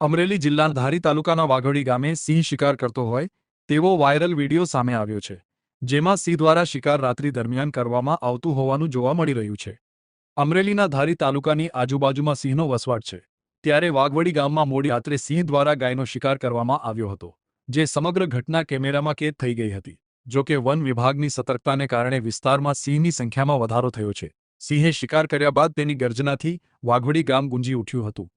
અમરેલી જિલ્લાના ધારી તાલુકાના વાઘોડી ગામે સિંહ શિકાર કરતો હોય તેવો વાયરલ વિડીયો સામે આવ્યો છે, જેમાં સિંહ દ્વારા શિકાર રાત્રિ દરમિયાન કરવામાં આવતું હોવાનું જોવા મળી રહ્યું છે। અમરેલીના ધારી તાલુકાની આજુબાજુમાં સિંહનો વસવાટ છે, ત્યારે વાઘોડી ગામમાં મોડી રાત્રે સિંહ દ્વારા ગાયનો શિકાર કરવામાં આવ્યો હતો, જે સમગ્ર ઘટના કેમેરામાં કેદ થઈ ગઈ હતી। જો કે વન વિભાગની સતર્કતાને કારણે વિસ્તારમાં સિંહની સંખ્યામાં વધારો થયો છે। સિંહે શિકાર કર્યા બાદ તેની ગર્જનાથી વાઘોડી ગામ ગુંજી ઉઠ્યું હતું।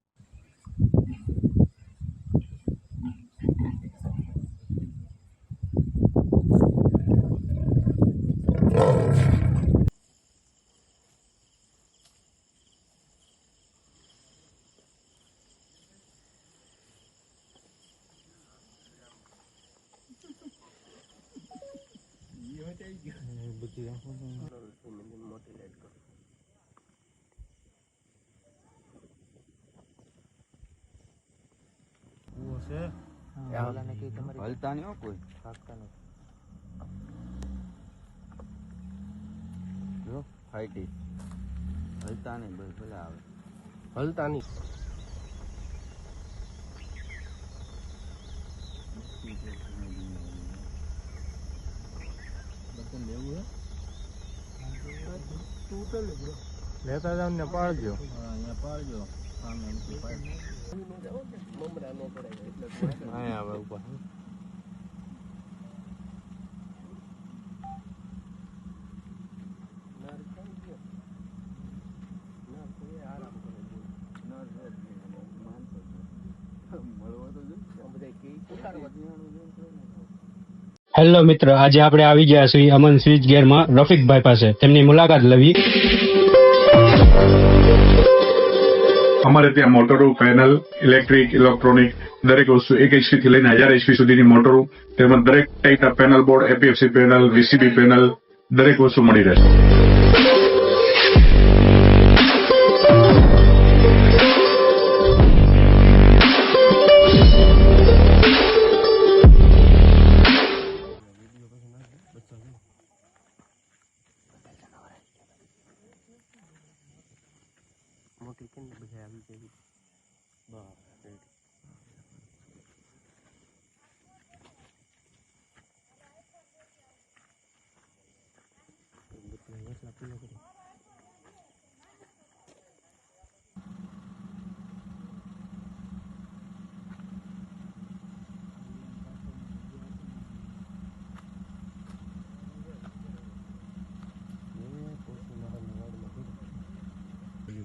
હલતા નહીં હો કોઈ, ભાગતા નહીં જો ફાઈટી હલતા નહીં ભાઈ, ભલે આવે હલતા નહીં। લેતા જાવ ને પાડજો, અહીંયા પાડજો સામે આવે ઉપર। હેલો મિત્ર, આજે આપણે આવી ગયા છીએ અમન સ્વિચ ગેરમાં રફીકભાઈ પાસે, તેમની મુલાકાત લેવી। અમારે ત્યાં મોટરો, પેનલ, ઇલેક્ટ્રિક, ઇલેક્ટ્રોનિક દરેક વસ્તુ 1 HP થી લઈને 1000 HP સુધીની મોટરો, તેમજ દરેક ટાઈપના પેનલ બોર્ડ, એપીએફસી પેનલ, વીસીબી પેનલ દરેક વસ્તુ મળી રહેશે। મોટી કેમ બધા આવી જાય બસ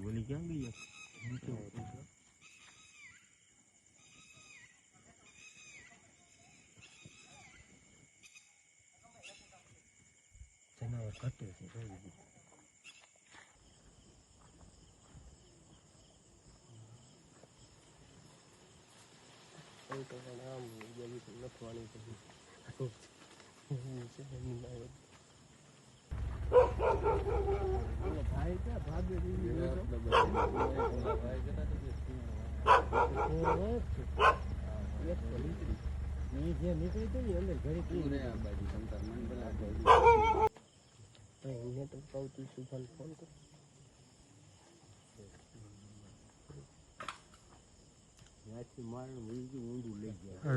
બોલી ક્યાં ગઈ જનાવર ઘટે છે લખવાની ભાઈ ક્યાં ભાગે જે નીકળી તો અંદર ઘરે એને તો કહું તું સુફાન ફોન કર ત્યાંથી મારણ ઊંધું લઈ ગયા।